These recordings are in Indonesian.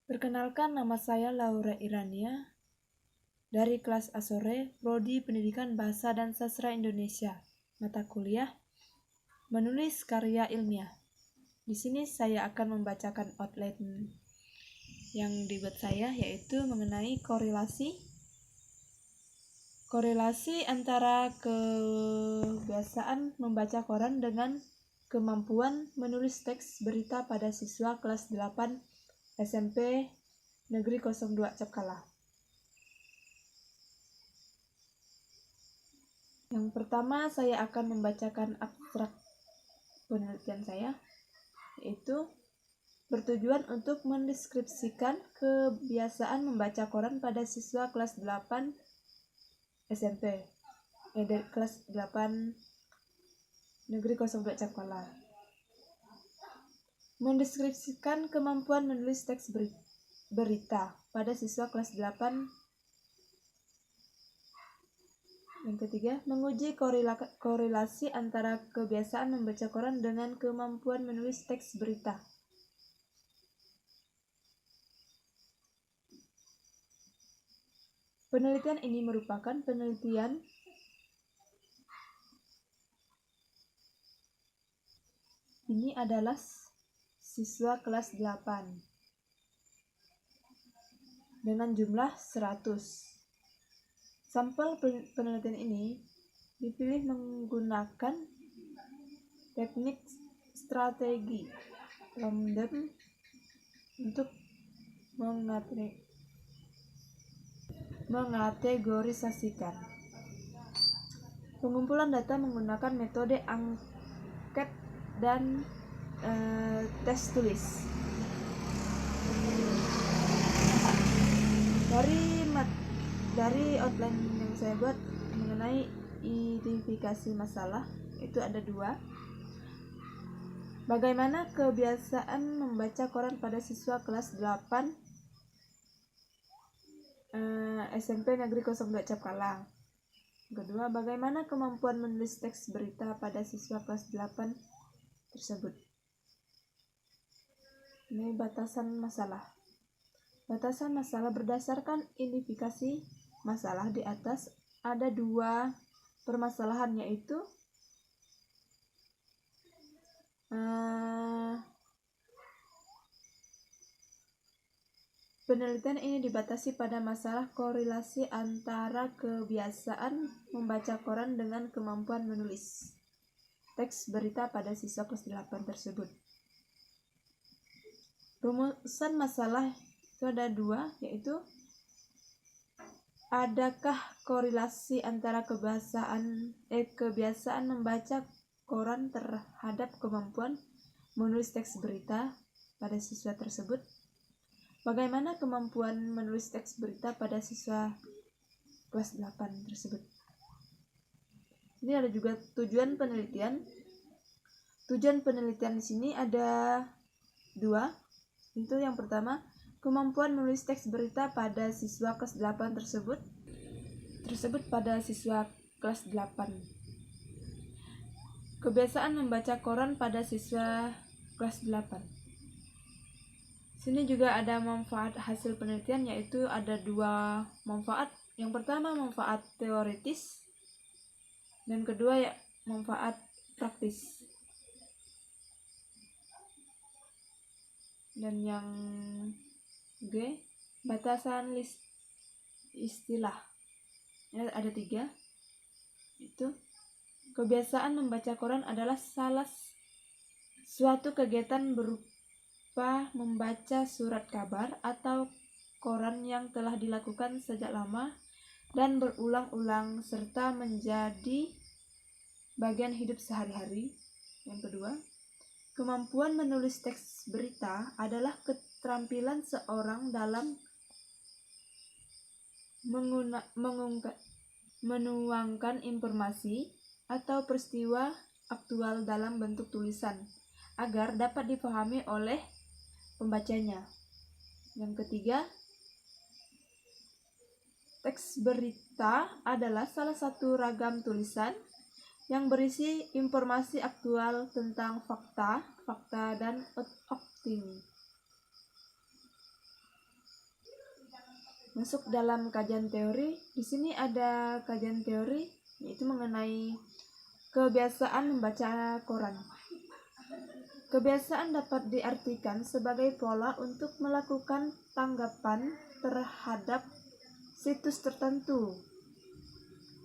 Perkenalkan, nama saya Laura Irania dari kelas A sore, Prodi Pendidikan Bahasa dan Sastra Indonesia, mata kuliah menulis karya ilmiah. Di sini saya akan membacakan outline yang dibuat saya, yaitu mengenai korelasi antara kebiasaan membaca koran dengan kemampuan menulis teks berita pada siswa kelas 8 SMP Negeri 02 Capkala. Yang pertama, saya akan membacakan abstrak penelitian saya, yaitu bertujuan untuk mendeskripsikan kebiasaan membaca koran pada siswa kelas 8 SMP, dari kelas 8 Negeri 02 Capkala. Mendeskripsikan kemampuan menulis teks berita pada siswa kelas 8. Yang ketiga, menguji korelasi antara kebiasaan membaca koran dengan kemampuan menulis teks berita. Penelitian ini merupakan penelitian ini adalah siswa kelas 8 dengan jumlah 100. Sampel penelitian ini dipilih menggunakan teknik strategi random untuk mengategorisasikan. Pengumpulan data menggunakan metode angket dan tes tulis. Dari outline yang saya buat mengenai identifikasi masalah, itu ada 2. Bagaimana kebiasaan membaca koran pada siswa kelas 8 SMP Negeri 02 Capkala. Kedua, bagaimana kemampuan menulis teks berita pada siswa kelas 8 tersebut. Ini batasan masalah. Batasan masalah berdasarkan identifikasi masalah di atas ada 2 permasalahan, yaitu penelitian ini dibatasi pada masalah korelasi antara kebiasaan membaca koran dengan kemampuan menulis teks berita pada siswa kelas 8 tersebut. Rumusan masalah itu ada 2, yaitu adakah korelasi antara kebiasaan membaca koran terhadap kemampuan menulis teks berita pada siswa tersebut. Bagaimana kemampuan menulis teks berita pada siswa kelas 8 tersebut. Ini ada juga tujuan penelitian. Tujuan penelitian di sini ada 2. Itu yang pertama, kemampuan menulis teks berita pada siswa kelas 8 tersebut pada siswa kelas 8. Kebiasaan membaca koran pada siswa kelas 8. Sini juga ada manfaat hasil penelitian, yaitu ada 2 manfaat. Yang pertama manfaat teoritis, dan kedua manfaat praktis. Dan yang G, batasan istilah. Ada 3. Itu kebiasaan membaca koran adalah salah suatu kegiatan berupa membaca surat kabar atau koran yang telah dilakukan sejak lama dan berulang-ulang serta menjadi bagian hidup sehari-hari. Yang kedua, kemampuan menulis teks berita adalah keterampilan seorang dalam menuangkan informasi atau peristiwa aktual dalam bentuk tulisan agar dapat dipahami oleh pembacanya. Yang ketiga, teks berita adalah salah satu ragam tulisan yang berisi informasi aktual tentang fakta dan opini. Masuk dalam kajian teori, di sini ada kajian teori yaitu mengenai kebiasaan membaca koran. Kebiasaan dapat diartikan sebagai pola untuk melakukan tanggapan terhadap situs tertentu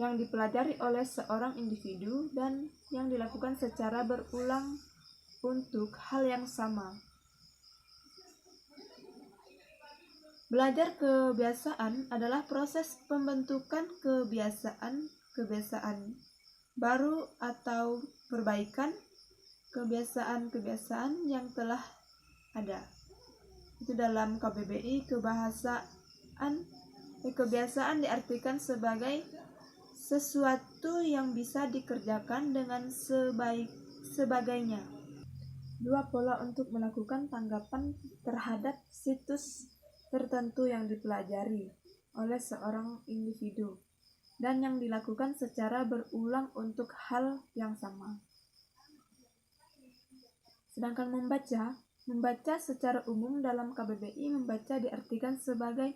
yang dipelajari oleh seorang individu dan yang dilakukan secara berulang untuk hal yang sama. Belajar kebiasaan adalah proses pembentukan kebiasaan baru atau perbaikan kebiasaan-kebiasaan yang telah ada. Itu dalam KBBI kebiasaan diartikan sebagai sesuatu yang bisa dikerjakan dengan sebagainya. Dua pola untuk melakukan tanggapan terhadap situs tertentu yang dipelajari oleh seorang individu dan yang dilakukan secara berulang untuk hal yang sama. Sedangkan membaca secara umum dalam KBBI, membaca diartikan sebagai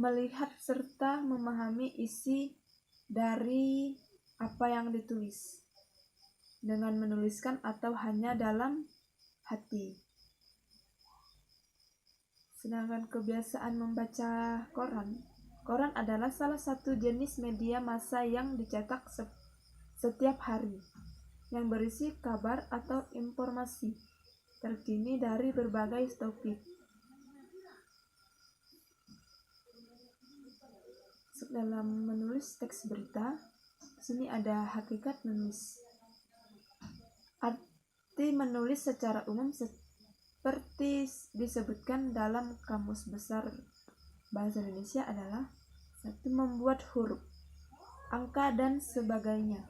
melihat serta memahami isi dari apa yang ditulis dengan menuliskan atau hanya dalam hati. Sedangkan kebiasaan membaca koran adalah salah satu jenis media massa yang dicetak setiap hari, yang berisi kabar atau informasi terkini dari berbagai topik. Dalam menulis teks berita, sini ada hakikat menulis. Arti menulis secara umum seperti disebutkan dalam Kamus Besar Bahasa Indonesia adalah 1. Membuat huruf, angka, dan sebagainya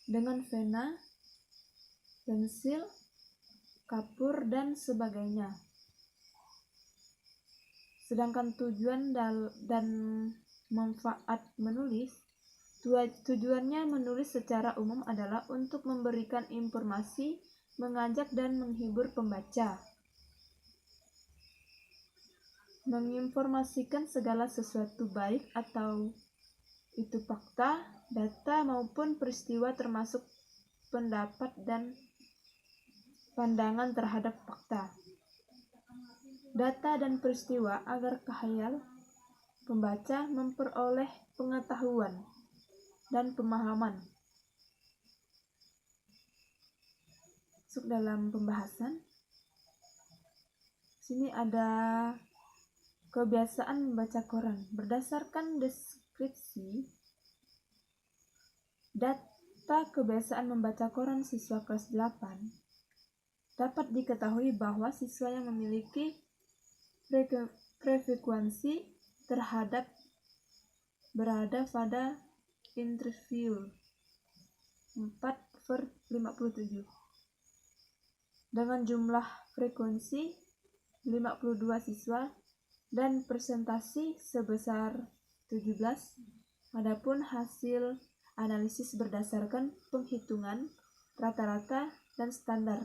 dengan pena, pensil, kapur, dan sebagainya. Sedangkan tujuan dan manfaat menulis, tujuannya menulis secara umum adalah untuk memberikan informasi, mengajak dan menghibur pembaca, menginformasikan segala sesuatu baik atau itu fakta, data maupun peristiwa termasuk pendapat dan pandangan terhadap fakta, data dan peristiwa agar khayal pembaca memperoleh pengetahuan dan pemahaman. Masuk dalam pembahasan. Sini ada kebiasaan membaca koran. Berdasarkan deskripsi data kebiasaan membaca koran siswa kelas 8, dapat diketahui bahwa siswa yang memiliki frekuensi terhadap berada pada interview 4/57 dengan jumlah frekuensi 52 siswa dan presentasi sebesar 17. Adapun hasil analisis berdasarkan penghitungan rata-rata dan standar.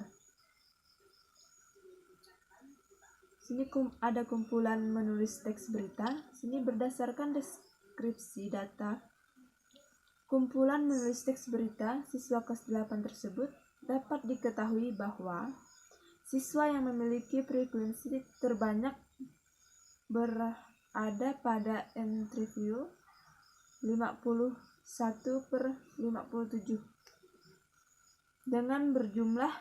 Sini ada kumpulan menulis teks berita. Sini berdasarkan deskripsi data kumpulan menulis teks berita siswa kelas 8 tersebut, dapat diketahui bahwa siswa yang memiliki frekuensi terbanyak berada pada interview 51/57 dengan berjumlah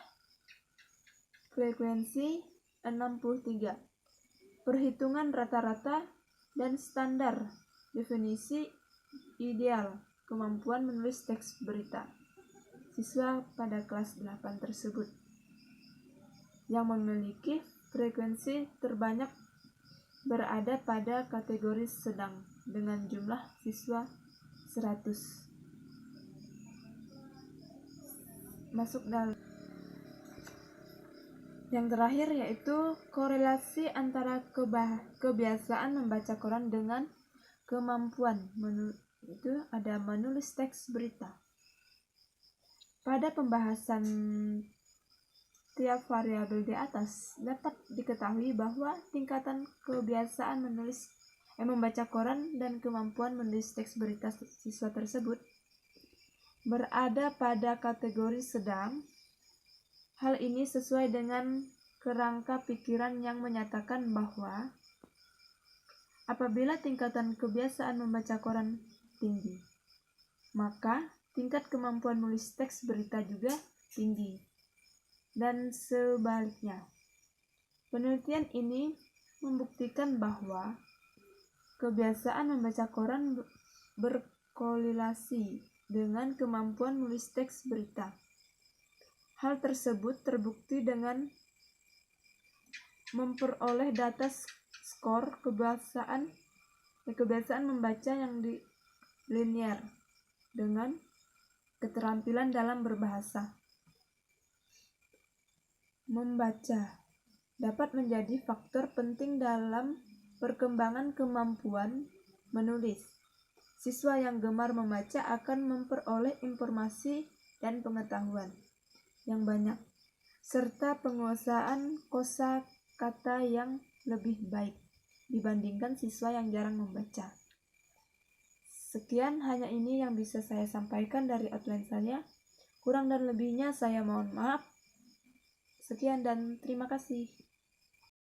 frekuensi 63. Perhitungan rata-rata dan standar. Definisi ideal kemampuan menulis teks berita siswa pada kelas 8 tersebut yang memiliki frekuensi terbanyak berada pada kategori sedang dengan jumlah siswa 100. Masuk dalam yang terakhir yaitu korelasi antara kebiasaan membaca koran dengan kemampuan itu ada menulis teks berita. Pada pembahasan setiap variabel di atas, dapat diketahui bahwa tingkatan kebiasaan membaca koran dan kemampuan menulis teks berita siswa tersebut berada pada kategori sedang. Hal ini sesuai dengan kerangka pikiran yang menyatakan bahwa apabila tingkatan kebiasaan membaca koran tinggi, maka tingkat kemampuan menulis teks berita juga tinggi, dan sebaliknya. Penelitian ini membuktikan bahwa kebiasaan membaca koran berkorelasi dengan kemampuan menulis teks berita. Hal tersebut terbukti dengan memperoleh data skor kebiasaan membaca yang linear dengan keterampilan dalam berbahasa. Membaca dapat menjadi faktor penting dalam perkembangan kemampuan menulis. Siswa yang gemar membaca akan memperoleh informasi dan pengetahuan yang banyak, serta penguasaan kosakata yang lebih baik dibandingkan siswa yang jarang membaca. Sekian, hanya ini yang bisa saya sampaikan dari outline saya. Kurang dan lebihnya saya mohon maaf. Sekian dan terima kasih.